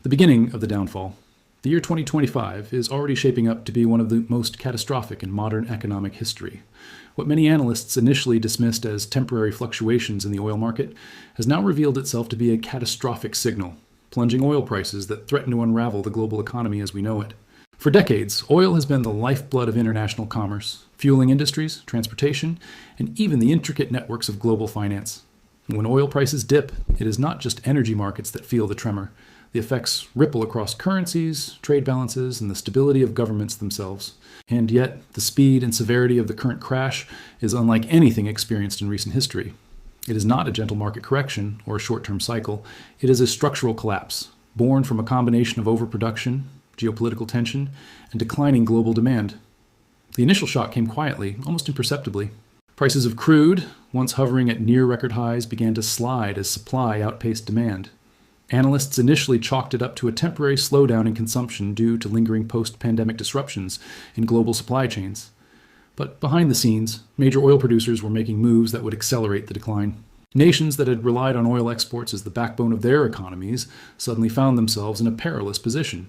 The beginning of the downfall. The year 2025 is already shaping up to be one of the most catastrophic in modern economic history. What many analysts initially dismissed as temporary fluctuations in the oil market has now revealed itself to be a catastrophic signal, plunging oil prices that threaten to unravel the global economy as we know it. For decades, oil has been the lifeblood of international commerce, fueling industries, transportation, and even the intricate networks of global finance. When oil prices dip, it is not just energy markets that feel the tremor. The effects ripple across currencies, trade balances, and the stability of governments themselves. And yet, the speed and severity of the current crash is unlike anything experienced in recent history. It is not a gentle market correction or a short-term cycle. It is a structural collapse, born from a combination of overproduction, geopolitical tension, and declining global demand. The initial shock came quietly, almost imperceptibly. Prices of crude, once hovering at near record highs, began to slide as supply outpaced demand. Analysts initially chalked it up to a temporary slowdown in consumption due to lingering post-pandemic disruptions in global supply chains. But behind the scenes, major oil producers were making moves that would accelerate the decline. Nations that had relied on oil exports as the backbone of their economies suddenly found themselves in a perilous position.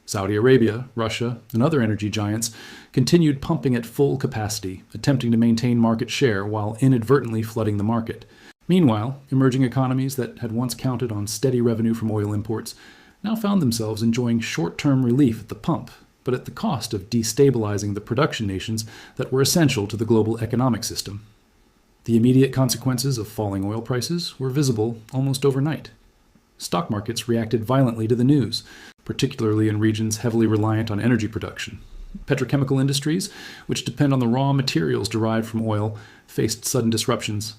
Saudi Arabia, Russia, and other energy giants continued pumping at full capacity, attempting to maintain market share while inadvertently flooding the market. Meanwhile, emerging economies that had once counted on steady revenue from oil imports now found themselves enjoying short-term relief at the pump, but at the cost of destabilizing the production nations that were essential to the global economic system. The immediate consequences of falling oil prices were visible almost overnight. Stock markets reacted violently to the news, particularly in regions heavily reliant on energy production. Petrochemical industries, which depend on the raw materials derived from oil, faced sudden disruptions.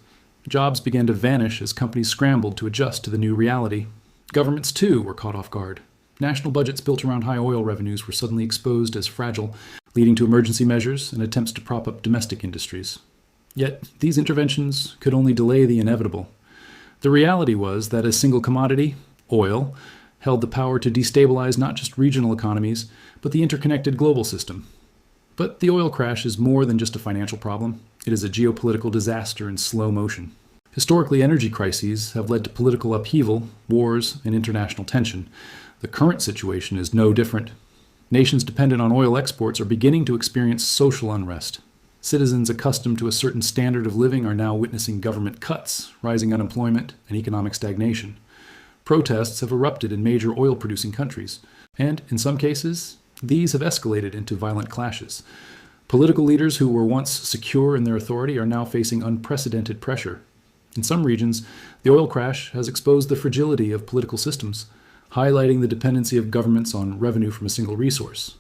Jobs began to vanish as companies scrambled to adjust to the new reality. Governments, too, were caught off guard. National budgets built around high oil revenues were suddenly exposed as fragile, leading to emergency measures and attempts to prop up domestic industries. Yet, these interventions could only delay the inevitable. The reality was that a single commodity, oil, held the power to destabilize not just regional economies, but the interconnected global system. But the oil crash is more than just a financial problem. It is a geopolitical disaster in slow motion. Historically, energy crises have led to political upheaval, wars, and international tension. The current situation is no different. Nations dependent on oil exports are beginning to experience social unrest. Citizens accustomed to a certain standard of living are now witnessing government cuts, rising unemployment, and economic stagnation. Protests have erupted in major oil-producing countries, and, in some cases, these have escalated into violent clashes. Political leaders who were once secure in their authority are now facing unprecedented pressure. In some regions, the oil crash has exposed the fragility of political systems, highlighting the dependency of governments on revenue from a single resource.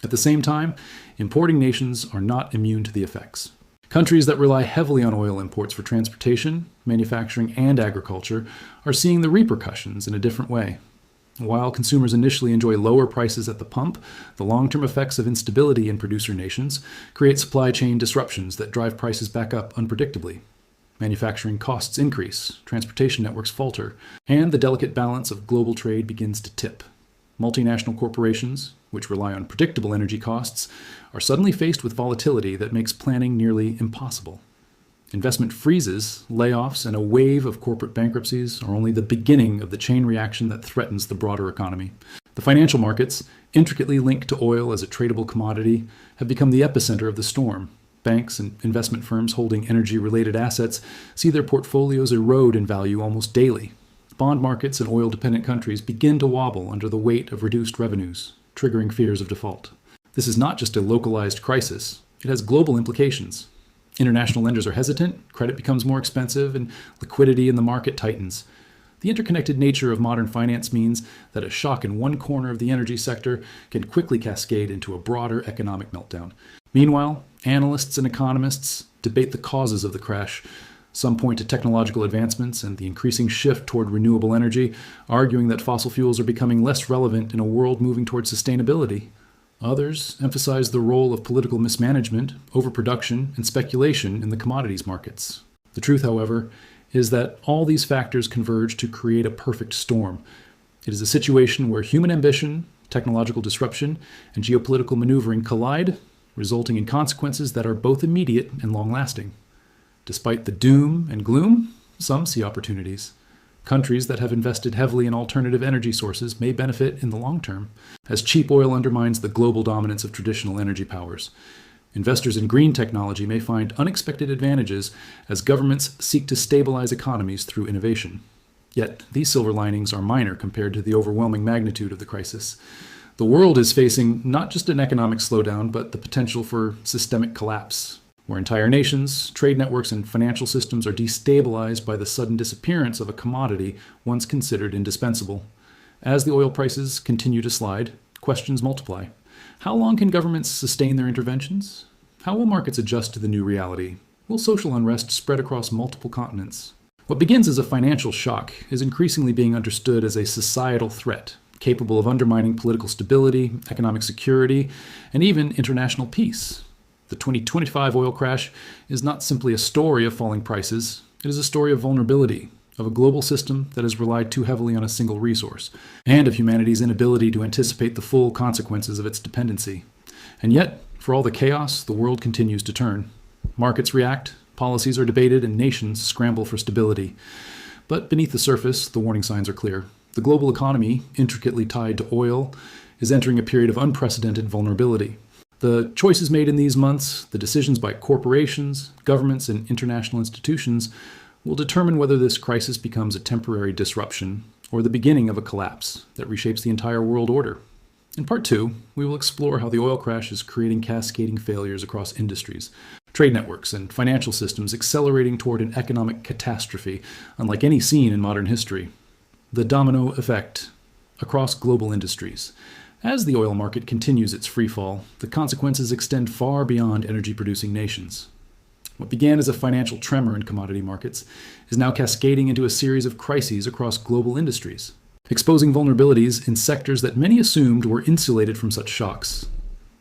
At the same time, importing nations are not immune to the effects. Countries that rely heavily on oil imports for transportation, manufacturing, and agriculture are seeing the repercussions in a different way. While consumers initially enjoy lower prices at the pump, the long-term effects of instability in producer nations create supply chain disruptions that drive prices back up unpredictably. Manufacturing costs increase, transportation networks falter, and the delicate balance of global trade begins to tip. Multinational corporations, which rely on predictable energy costs, are suddenly faced with volatility that makes planning nearly impossible. Investment freezes, layoffs, and a wave of corporate bankruptcies are only the beginning of the chain reaction that threatens the broader economy. The financial markets, intricately linked to oil as a tradable commodity, have become the epicenter of the storm. Banks and investment firms holding energy-related assets see their portfolios erode in value almost daily. Bond markets in oil-dependent countries begin to wobble under the weight of reduced revenues, triggering fears of default. This is not just a localized crisis. It has global implications. International lenders are hesitant, credit becomes more expensive, and liquidity in the market tightens. The interconnected nature of modern finance means that a shock in one corner of the energy sector can quickly cascade into a broader economic meltdown. Meanwhile, analysts and economists debate the causes of the crash. Some point to technological advancements and the increasing shift toward renewable energy, arguing that fossil fuels are becoming less relevant in a world moving toward sustainability. Others emphasize the role of political mismanagement, overproduction, and speculation in the commodities markets. The truth, however, is that all these factors converge to create a perfect storm. It is a situation where human ambition, technological disruption, and geopolitical maneuvering collide, resulting in consequences that are both immediate and long-lasting. Despite the doom and gloom, some see opportunities. Countries that have invested heavily in alternative energy sources may benefit in the long term, as cheap oil undermines the global dominance of traditional energy powers. Investors in green technology may find unexpected advantages as governments seek to stabilize economies through innovation. Yet, these silver linings are minor compared to the overwhelming magnitude of the crisis. The world is facing not just an economic slowdown, but the potential for systemic collapse, where entire nations, trade networks, and financial systems are destabilized by the sudden disappearance of a commodity once considered indispensable. As the oil prices continue to slide, questions multiply. How long can governments sustain their interventions? How will markets adjust to the new reality? Will social unrest spread across multiple continents? What begins as a financial shock is increasingly being understood as a societal threat, capable of undermining political stability, economic security, and even international peace. The 2025 oil crash is not simply a story of falling prices, it is a story of vulnerability, of a global system that has relied too heavily on a single resource, and of humanity's inability to anticipate the full consequences of its dependency. And yet, for all the chaos, the world continues to turn. Markets react, policies are debated, and nations scramble for stability. But beneath the surface, the warning signs are clear. The global economy, intricately tied to oil, is entering a period of unprecedented vulnerability. The choices made in these months, the decisions by corporations, governments, and international institutions will determine whether this crisis becomes a temporary disruption or the beginning of a collapse that reshapes the entire world order. In Part 2, we will explore how the oil crash is creating cascading failures across industries, trade networks, and financial systems accelerating toward an economic catastrophe unlike any seen in modern history. The domino effect across global industries. As the oil market continues its freefall, the consequences extend far beyond energy-producing nations. What began as a financial tremor in commodity markets is now cascading into a series of crises across global industries, exposing vulnerabilities in sectors that many assumed were insulated from such shocks.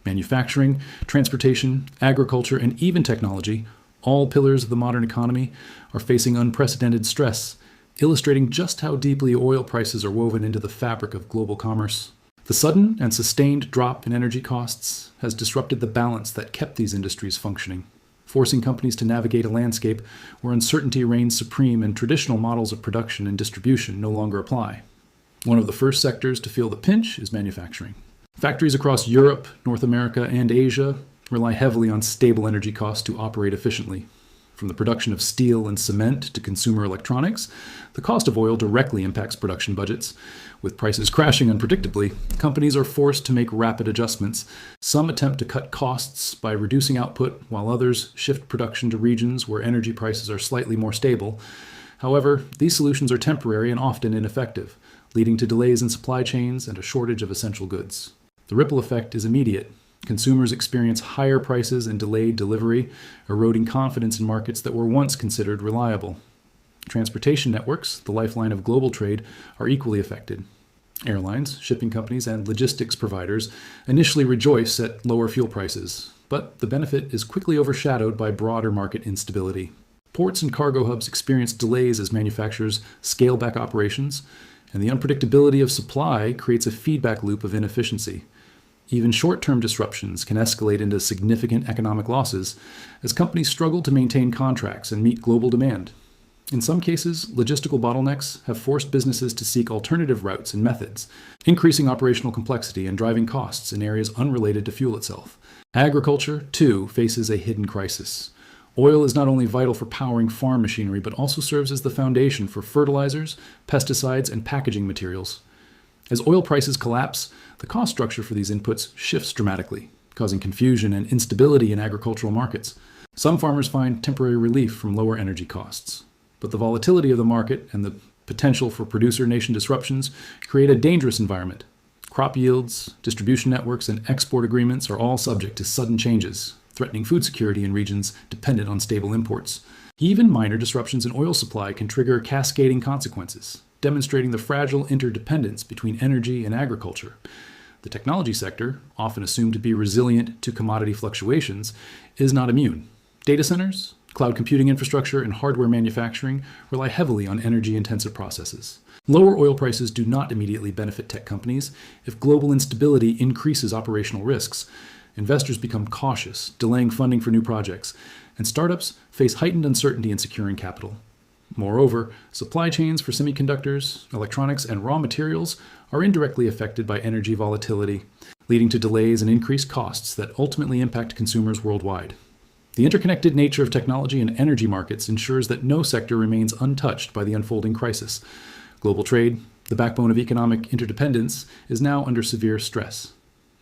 Manufacturing, transportation, agriculture, and even technology, all pillars of the modern economy, are facing unprecedented stress, illustrating just how deeply oil prices are woven into the fabric of global commerce. The sudden and sustained drop in energy costs has disrupted the balance that kept these industries functioning, forcing companies to navigate a landscape where uncertainty reigns supreme and traditional models of production and distribution no longer apply. One of the first sectors to feel the pinch is manufacturing. Factories across Europe, North America, and Asia rely heavily on stable energy costs to operate efficiently. From the production of steel and cement to consumer electronics, the cost of oil directly impacts production budgets. With prices crashing unpredictably, companies are forced to make rapid adjustments. Some attempt to cut costs by reducing output, while others shift production to regions where energy prices are slightly more stable. However, these solutions are temporary and often ineffective, leading to delays in supply chains and a shortage of essential goods. The ripple effect is immediate. Consumers experience higher prices and delayed delivery, eroding confidence in markets that were once considered reliable. Transportation networks, the lifeline of global trade, are equally affected. Airlines, shipping companies, and logistics providers initially rejoice at lower fuel prices, but the benefit is quickly overshadowed by broader market instability. Ports and cargo hubs experience delays as manufacturers scale back operations, and the unpredictability of supply creates a feedback loop of inefficiency. Even short-term disruptions can escalate into significant economic losses as companies struggle to maintain contracts and meet global demand. In some cases, logistical bottlenecks have forced businesses to seek alternative routes and methods, increasing operational complexity and driving costs in areas unrelated to fuel itself. Agriculture, too, faces a hidden crisis. Oil is not only vital for powering farm machinery, but also serves as the foundation for fertilizers, pesticides, and packaging materials. As oil prices collapse, the cost structure for these inputs shifts dramatically, causing confusion and instability in agricultural markets. Some farmers find temporary relief from lower energy costs, but the volatility of the market and the potential for producer nation disruptions create a dangerous environment. Crop yields, distribution networks, and export agreements are all subject to sudden changes, threatening food security in regions dependent on stable imports. Even minor disruptions in oil supply can trigger cascading consequences, demonstrating the fragile interdependence between energy and agriculture. The technology sector, often assumed to be resilient to commodity fluctuations, is not immune. Data centers, cloud computing infrastructure, and hardware manufacturing rely heavily on energy-intensive processes. Lower oil prices do not immediately benefit tech companies. If global instability increases operational risks, investors become cautious, delaying funding for new projects, and startups face heightened uncertainty in securing capital. Moreover, supply chains for semiconductors, electronics, and raw materials are indirectly affected by energy volatility, leading to delays and increased costs that ultimately impact consumers worldwide. The interconnected nature of technology and energy markets ensures that no sector remains untouched by the unfolding crisis. Global trade, the backbone of economic interdependence, is now under severe stress.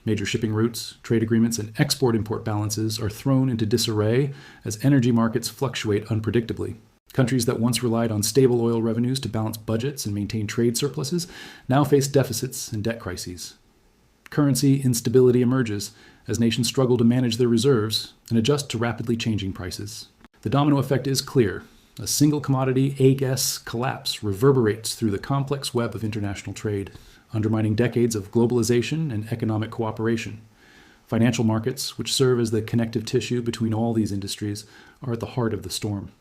Major shipping routes, trade agreements, and export-import balances are thrown into disarray as energy markets fluctuate unpredictably. Countries that once relied on stable oil revenues to balance budgets and maintain trade surpluses now face deficits and debt crises. Currency instability emerges as nations struggle to manage their reserves and adjust to rapidly changing prices. The domino effect is clear. A single commodity AGS collapse reverberates through the complex web of international trade, undermining decades of globalization and economic cooperation. Financial markets, which serve as the connective tissue between all these industries, are at the heart of the storm.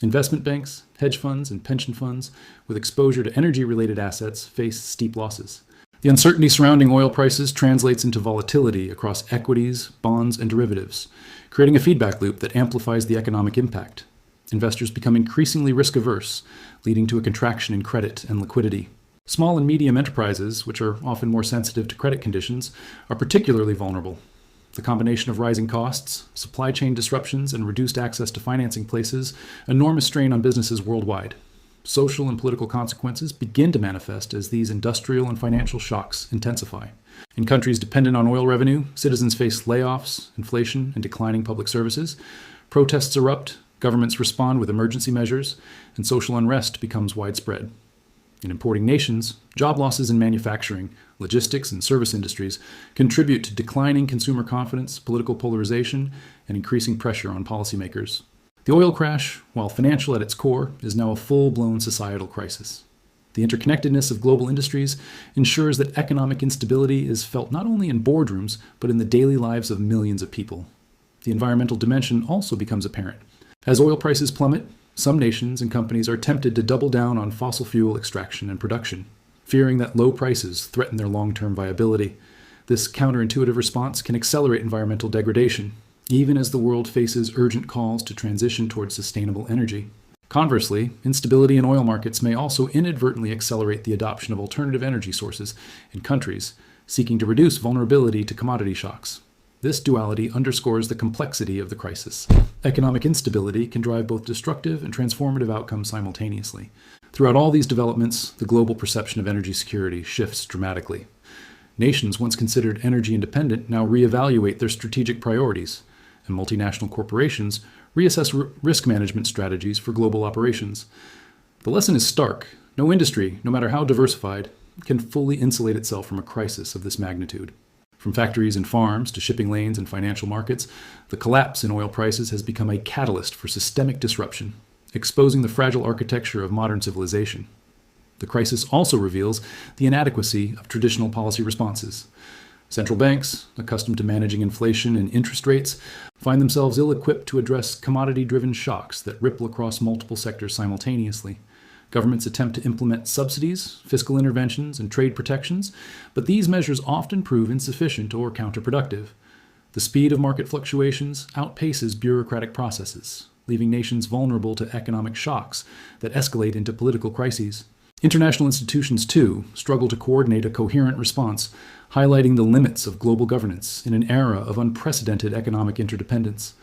Investment banks, hedge funds, and pension funds with exposure to energy-related assets face steep losses. The uncertainty surrounding oil prices translates into volatility across equities, bonds, and derivatives, creating a feedback loop that amplifies the economic impact. Investors become increasingly risk-averse, leading to a contraction in credit and liquidity. Small and medium enterprises, which are often more sensitive to credit conditions, are particularly vulnerable. The combination of rising costs, supply chain disruptions, and reduced access to financing places enormous strain on businesses worldwide. Social and political consequences begin to manifest as these industrial and financial shocks intensify. In countries dependent on oil revenue, citizens face layoffs, inflation, and declining public services. Protests erupt, governments respond with emergency measures, and social unrest becomes widespread. In importing nations, job losses in manufacturing, logistics, and service industries contribute to declining consumer confidence, political polarization, and increasing pressure on policymakers. The oil crash, while financial at its core, is now a full-blown societal crisis. The interconnectedness of global industries ensures that economic instability is felt not only in boardrooms, but in the daily lives of millions of people. The environmental dimension also becomes apparent. As oil prices plummet, some nations and companies are tempted to double down on fossil fuel extraction and production, fearing that low prices threaten their long-term viability. This counterintuitive response can accelerate environmental degradation, even as the world faces urgent calls to transition towards sustainable energy. Conversely, instability in oil markets may also inadvertently accelerate the adoption of alternative energy sources in countries seeking to reduce vulnerability to commodity shocks. This duality underscores the complexity of the crisis. Economic instability can drive both destructive and transformative outcomes simultaneously. Throughout all these developments, the global perception of energy security shifts dramatically. Nations once considered energy independent now reevaluate their strategic priorities, and multinational corporations reassess risk management strategies for global operations. The lesson is stark. No industry, no matter how diversified, can fully insulate itself from a crisis of this magnitude. From factories and farms to shipping lanes and financial markets, the collapse in oil prices has become a catalyst for systemic disruption, exposing the fragile architecture of modern civilization. The crisis also reveals the inadequacy of traditional policy responses. Central banks, accustomed to managing inflation and interest rates, find themselves ill-equipped to address commodity-driven shocks that ripple across multiple sectors simultaneously. Governments attempt to implement subsidies, fiscal interventions, and trade protections, but these measures often prove insufficient or counterproductive. The speed of market fluctuations outpaces bureaucratic processes, leaving nations vulnerable to economic shocks that escalate into political crises. International institutions, too, struggle to coordinate a coherent response, highlighting the limits of global governance in an era of unprecedented economic interdependence.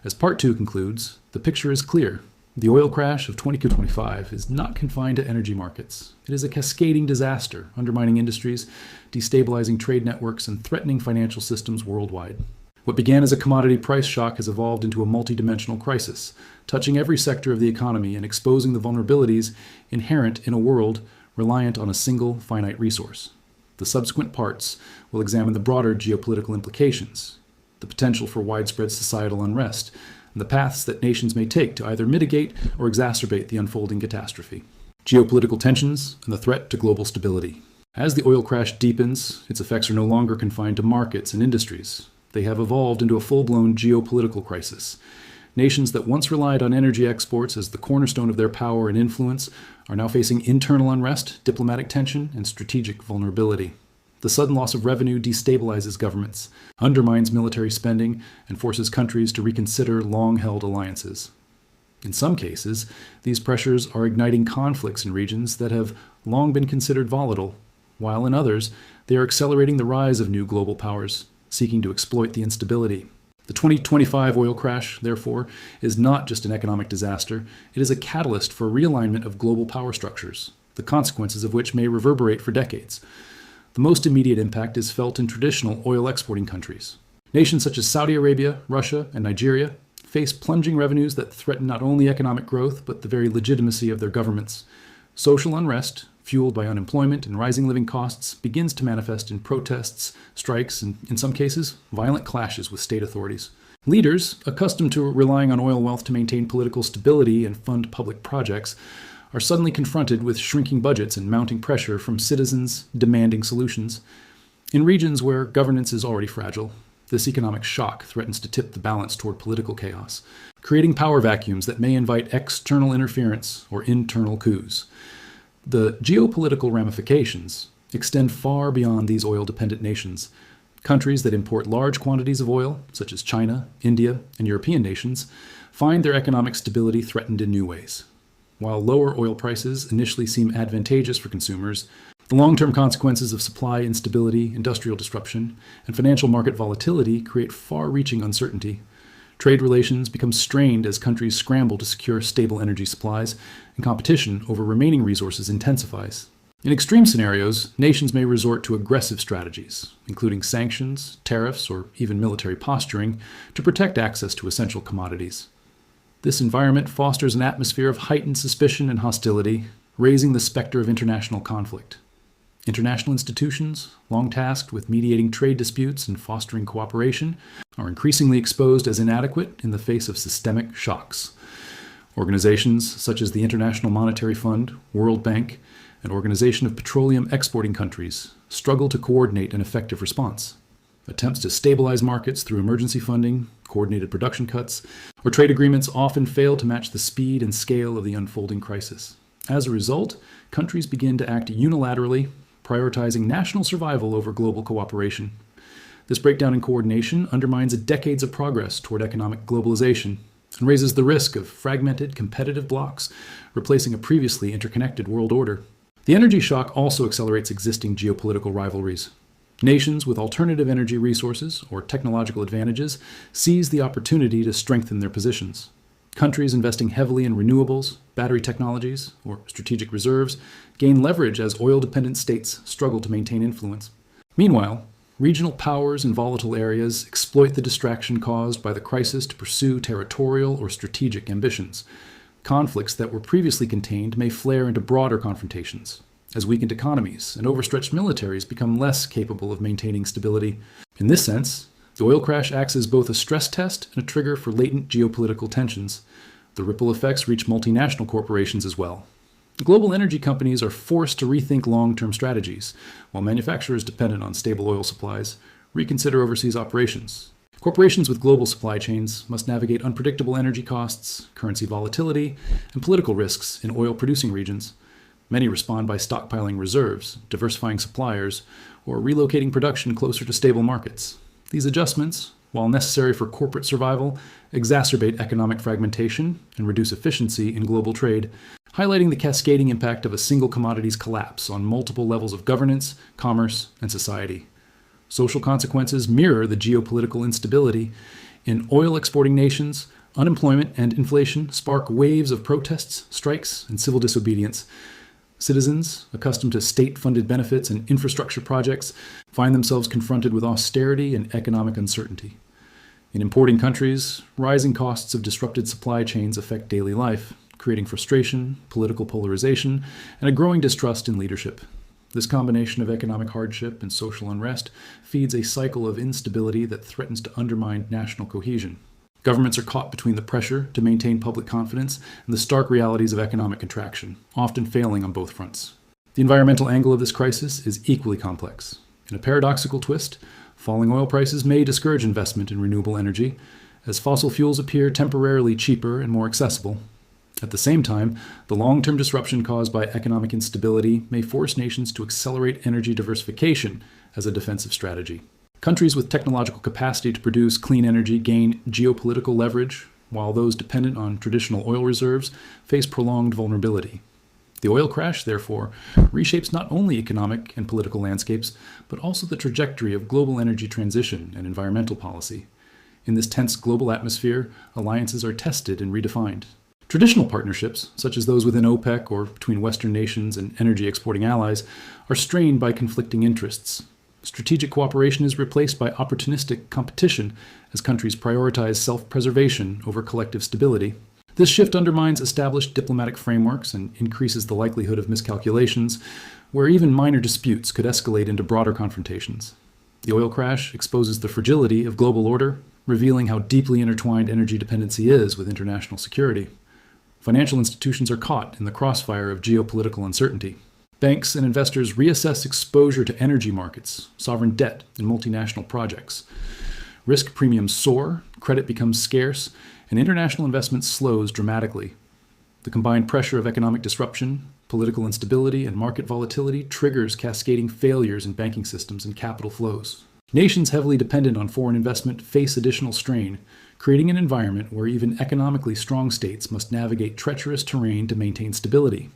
As Part 2 concludes, the picture is clear. The oil crash of 2025 is not confined to energy markets. It is a cascading disaster, undermining industries, destabilizing trade networks, and threatening financial systems worldwide. What began as a commodity price shock has evolved into a multidimensional crisis, touching every sector of the economy and exposing the vulnerabilities inherent in a world reliant on a single finite resource. The subsequent parts will examine the broader geopolitical implications, the potential for widespread societal unrest, and the paths that nations may take to either mitigate or exacerbate the unfolding catastrophe. Geopolitical tensions and the threat to global stability. As the oil crash deepens, its effects are no longer confined to markets and industries. They have evolved into a full-blown geopolitical crisis. Nations that once relied on energy exports as the cornerstone of their power and influence are now facing internal unrest, diplomatic tension, and strategic vulnerability. The sudden loss of revenue destabilizes governments, undermines military spending, and forces countries to reconsider long-held alliances. In some cases, these pressures are igniting conflicts in regions that have long been considered volatile, while in others, they are accelerating the rise of new global powers, seeking to exploit the instability. The 2025 oil crash, therefore, is not just an economic disaster, it is a catalyst for realignment of global power structures, the consequences of which may reverberate for decades. The most immediate impact is felt in traditional oil exporting countries. Nations such as Saudi Arabia, Russia, and Nigeria face plunging revenues that threaten not only economic growth, but the very legitimacy of their governments. Social unrest, fueled by unemployment and rising living costs, begins to manifest in protests, strikes, and, in some cases, violent clashes with state authorities. Leaders, accustomed to relying on oil wealth to maintain political stability and fund public projects, are suddenly confronted with shrinking budgets and mounting pressure from citizens demanding solutions. In regions where governance is already fragile, this economic shock threatens to tip the balance toward political chaos, creating power vacuums that may invite external interference or internal coups. The geopolitical ramifications extend far beyond these oil-dependent nations. Countries that import large quantities of oil, such as China, India, and European nations, find their economic stability threatened in new ways. While lower oil prices initially seem advantageous for consumers, the long-term consequences of supply instability, industrial disruption, and financial market volatility create far-reaching uncertainty. Trade relations become strained as countries scramble to secure stable energy supplies, and competition over remaining resources intensifies. In extreme scenarios, nations may resort to aggressive strategies, including sanctions, tariffs, or even military posturing, to protect access to essential commodities. This environment fosters an atmosphere of heightened suspicion and hostility, raising the specter of international conflict. International institutions, long tasked with mediating trade disputes and fostering cooperation, are increasingly exposed as inadequate in the face of systemic shocks. Organizations such as the International Monetary Fund, World Bank, and Organization of Petroleum Exporting Countries struggle to coordinate an effective response. Attempts to stabilize markets through emergency funding, coordinated production cuts, or trade agreements often fail to match the speed and scale of the unfolding crisis. As a result, countries begin to act unilaterally, prioritizing national survival over global cooperation. This breakdown in coordination undermines decades of progress toward economic globalization and raises the risk of fragmented, competitive blocs replacing a previously interconnected world order. The energy shock also accelerates existing geopolitical rivalries. Nations with alternative energy resources or technological advantages seize the opportunity to strengthen their positions. Countries investing heavily in renewables, battery technologies, or strategic reserves gain leverage as oil-dependent states struggle to maintain influence. Meanwhile, regional powers in volatile areas exploit the distraction caused by the crisis to pursue territorial or strategic ambitions. Conflicts that were previously contained may flare into broader confrontations, as weakened economies and overstretched militaries become less capable of maintaining stability. In this sense, the oil crash acts as both a stress test and a trigger for latent geopolitical tensions. The ripple effects reach multinational corporations as well. Global energy companies are forced to rethink long-term strategies, while manufacturers dependent on stable oil supplies reconsider overseas operations. Corporations with global supply chains must navigate unpredictable energy costs, currency volatility, and political risks in oil-producing regions. Many respond by stockpiling reserves, diversifying suppliers, or relocating production closer to stable markets. These adjustments, while necessary for corporate survival, exacerbate economic fragmentation and reduce efficiency in global trade, highlighting the cascading impact of a single commodity's collapse on multiple levels of governance, commerce, and society. Social consequences mirror the geopolitical instability. In oil-exporting nations, unemployment and inflation spark waves of protests, strikes, and civil disobedience. Citizens, accustomed to state-funded benefits and infrastructure projects, find themselves confronted with austerity and economic uncertainty. In importing countries, rising costs of disrupted supply chains affect daily life, creating frustration, political polarization, and a growing distrust in leadership. This combination of economic hardship and social unrest feeds a cycle of instability that threatens to undermine national cohesion. Governments are caught between the pressure to maintain public confidence and the stark realities of economic contraction, often failing on both fronts. The environmental angle of this crisis is equally complex. In a paradoxical twist, falling oil prices may discourage investment in renewable energy, as fossil fuels appear temporarily cheaper and more accessible. At the same time, the long-term disruption caused by economic instability may force nations to accelerate energy diversification as a defensive strategy. Countries with technological capacity to produce clean energy gain geopolitical leverage, while those dependent on traditional oil reserves face prolonged vulnerability. The oil crash, therefore, reshapes not only economic and political landscapes, but also the trajectory of global energy transition and environmental policy. In this tense global atmosphere, alliances are tested and redefined. Traditional partnerships, such as those within OPEC or between Western nations and energy exporting allies, are strained by conflicting interests. Strategic cooperation is replaced by opportunistic competition as countries prioritize self-preservation over collective stability. This shift undermines established diplomatic frameworks and increases the likelihood of miscalculations, where even minor disputes could escalate into broader confrontations. The oil crash exposes the fragility of global order, revealing how deeply intertwined energy dependency is with international security. Financial institutions are caught in the crossfire of geopolitical uncertainty. Banks and investors reassess exposure to energy markets, sovereign debt, and multinational projects. Risk premiums soar, credit becomes scarce, and international investment slows dramatically. The combined pressure of economic disruption, political instability, and market volatility triggers cascading failures in banking systems and capital flows. Nations heavily dependent on foreign investment face additional strain, creating an environment where even economically strong states must navigate treacherous terrain to maintain stability.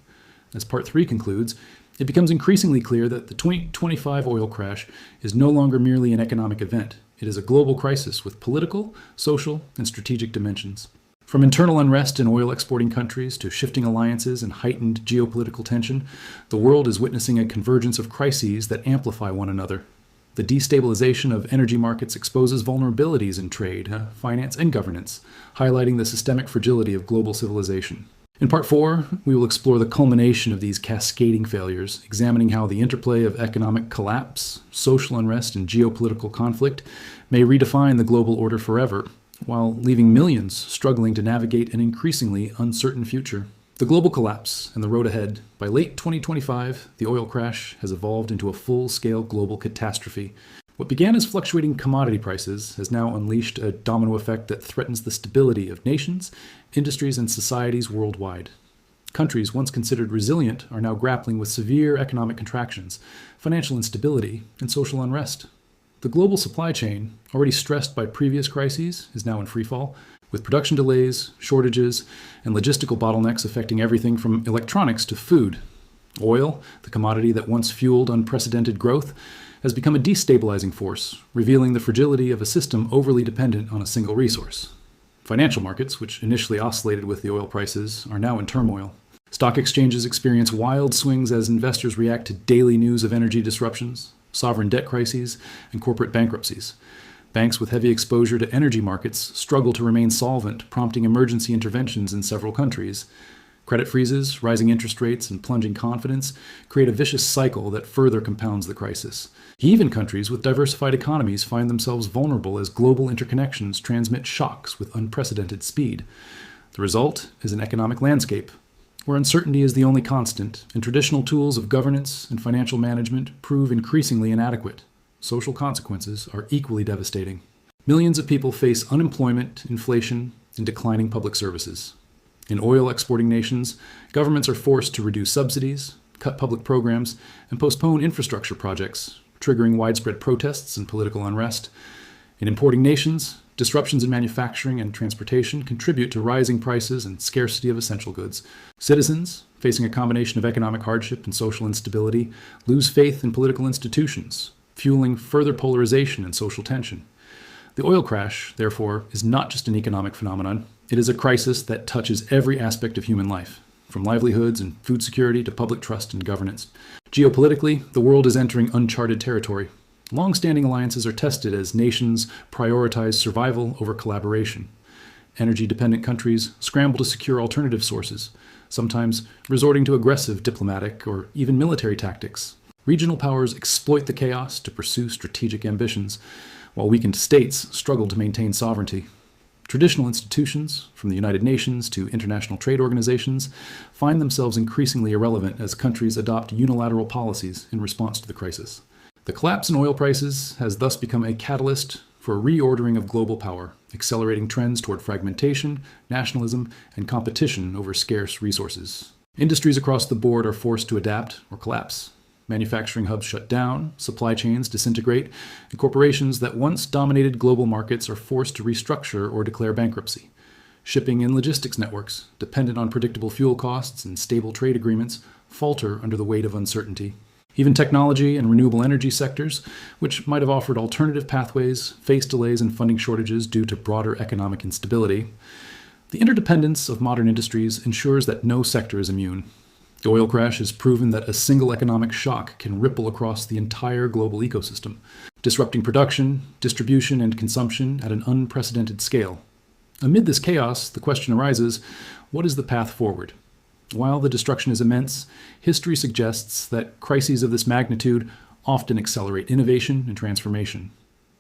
As Part 3 concludes, it becomes increasingly clear that the 2025 oil crash is no longer merely an economic event. It is a global crisis with political, social, and strategic dimensions. From internal unrest in oil exporting countries to shifting alliances and heightened geopolitical tension, the world is witnessing a convergence of crises that amplify one another. The destabilization of energy markets exposes vulnerabilities in trade, finance, and governance, highlighting the systemic fragility of global civilization. In Part 4, we will explore the culmination of these cascading failures, examining how the interplay of economic collapse, social unrest, and geopolitical conflict may redefine the global order forever, while leaving millions struggling to navigate an increasingly uncertain future. The global collapse and the road ahead. By late 2025, the oil crash has evolved into a full-scale global catastrophe. What began as fluctuating commodity prices has now unleashed a domino effect that threatens the stability of nations, industries, and societies worldwide. Countries once considered resilient are now grappling with severe economic contractions, financial instability, and social unrest. The global supply chain, already stressed by previous crises, is now in freefall, with production delays, shortages, and logistical bottlenecks affecting everything from electronics to food. Oil, the commodity that once fueled unprecedented growth, has become a destabilizing force, revealing the fragility of a system overly dependent on a single resource. Financial markets, which initially oscillated with the oil prices, are now in turmoil. Stock exchanges experience wild swings as investors react to daily news of energy disruptions, sovereign debt crises, and corporate bankruptcies. Banks with heavy exposure to energy markets struggle to remain solvent, prompting emergency interventions in several countries. Credit freezes, rising interest rates, and plunging confidence create a vicious cycle that further compounds the crisis. Even countries with diversified economies find themselves vulnerable as global interconnections transmit shocks with unprecedented speed. The result is an economic landscape where uncertainty is the only constant, and traditional tools of governance and financial management prove increasingly inadequate. Social consequences are equally devastating. Millions of people face unemployment, inflation, and declining public services. In oil exporting nations, governments are forced to reduce subsidies, cut public programs, and postpone infrastructure projects, triggering widespread protests and political unrest. In importing nations, disruptions in manufacturing and transportation contribute to rising prices and scarcity of essential goods. Citizens, facing a combination of economic hardship and social instability, lose faith in political institutions, fueling further polarization and social tension. The oil crash, therefore, is not just an economic phenomenon. It is a crisis that touches every aspect of human life, from livelihoods and food security to public trust and governance. Geopolitically, the world is entering uncharted territory. Long-standing alliances are tested as nations prioritize survival over collaboration. Energy-dependent countries scramble to secure alternative sources, sometimes resorting to aggressive diplomatic or even military tactics. Regional powers exploit the chaos to pursue strategic ambitions, while weakened states struggle to maintain sovereignty. Traditional institutions, from the United Nations to international trade organizations, find themselves increasingly irrelevant as countries adopt unilateral policies in response to the crisis. The collapse in oil prices has thus become a catalyst for a reordering of global power, accelerating trends toward fragmentation, nationalism, and competition over scarce resources. Industries across the board are forced to adapt or collapse. Manufacturing hubs shut down, supply chains disintegrate, and corporations that once dominated global markets are forced to restructure or declare bankruptcy. Shipping and logistics networks, dependent on predictable fuel costs and stable trade agreements, falter under the weight of uncertainty. Even technology and renewable energy sectors, which might have offered alternative pathways, face delays and funding shortages due to broader economic instability. The interdependence of modern industries ensures that no sector is immune. The oil crash has proven that a single economic shock can ripple across the entire global ecosystem, disrupting production, distribution, and consumption at an unprecedented scale. Amid this chaos, the question arises, what is the path forward? While the destruction is immense, history suggests that crises of this magnitude often accelerate innovation and transformation.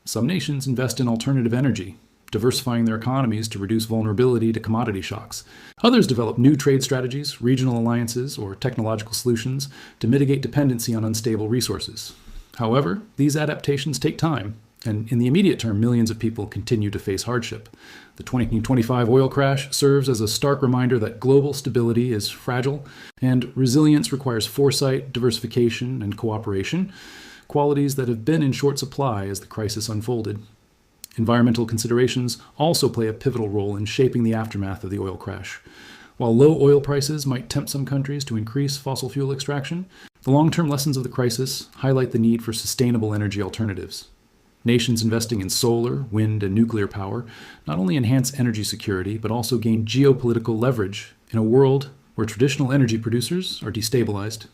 Some nations invest in alternative energy, diversifying their economies to reduce vulnerability to commodity shocks. Others develop new trade strategies, regional alliances, or technological solutions to mitigate dependency on unstable resources. However, these adaptations take time, and in the immediate term, millions of people continue to face hardship. The 2025 oil crash serves as a stark reminder that global stability is fragile, and resilience requires foresight, diversification, and cooperation, qualities that have been in short supply as the crisis unfolded. Environmental considerations also play a pivotal role in shaping the aftermath of the oil crash. While low oil prices might tempt some countries to increase fossil fuel extraction, the long-term lessons of the crisis highlight the need for sustainable energy alternatives. Nations investing in solar, wind, and nuclear power not only enhance energy security, but also gain geopolitical leverage in a world where traditional energy producers are destabilized.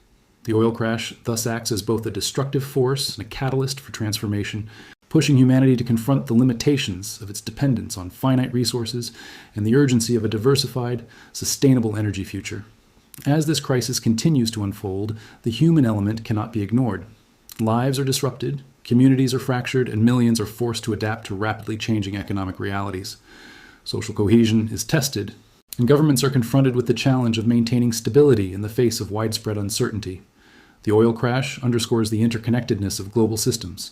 The oil crash thus acts as both a destructive force and a catalyst for transformation, pushing humanity to confront the limitations of its dependence on finite resources and the urgency of a diversified, sustainable energy future. As this crisis continues to unfold, the human element cannot be ignored. Lives are disrupted, communities are fractured, and millions are forced to adapt to rapidly changing economic realities. Social cohesion is tested, and governments are confronted with the challenge of maintaining stability in the face of widespread uncertainty. The oil crash underscores the interconnectedness of global systems.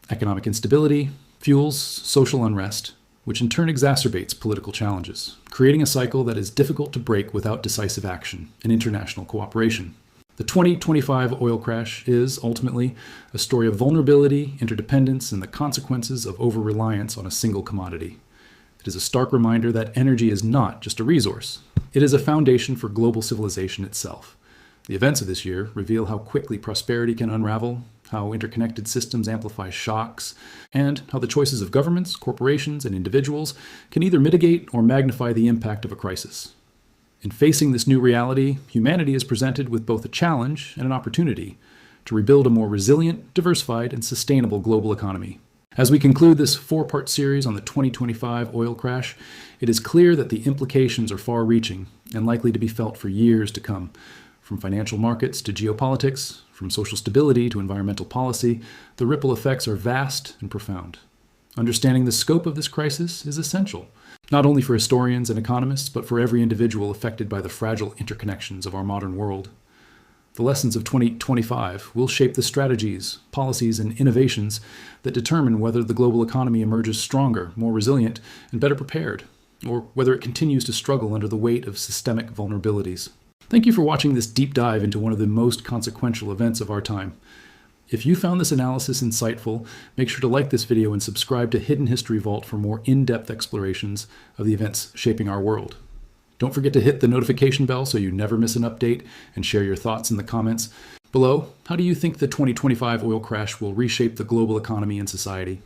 Economic instability fuels social unrest, which in turn exacerbates political challenges, creating a cycle that is difficult to break without decisive action and international cooperation. The 2025 oil crash is, ultimately, a story of vulnerability, interdependence, and the consequences of over-reliance on a single commodity. It is a stark reminder that energy is not just a resource. It is a foundation for global civilization itself. The events of this year reveal how quickly prosperity can unravel, how interconnected systems amplify shocks, and how the choices of governments, corporations, and individuals can either mitigate or magnify the impact of a crisis. In facing this new reality, humanity is presented with both a challenge and an opportunity to rebuild a more resilient, diversified, and sustainable global economy. As we conclude this four-part series on the 2025 oil crash, it is clear that the implications are far-reaching and likely to be felt for years to come. From financial markets to geopolitics, from social stability to environmental policy, the ripple effects are vast and profound. Understanding the scope of this crisis is essential, not only for historians and economists, but for every individual affected by the fragile interconnections of our modern world. The lessons of 2025 will shape the strategies, policies, and innovations that determine whether the global economy emerges stronger, more resilient, and better prepared, or whether it continues to struggle under the weight of systemic vulnerabilities. Thank you for watching this deep dive into one of the most consequential events of our time. If you found this analysis insightful, make sure to like this video and subscribe to Hidden History Vault for more in-depth explorations of the events shaping our world. Don't forget to hit the notification bell so you never miss an update, and share your thoughts in the comments below. How do you think the 2025 oil crash will reshape the global economy and society?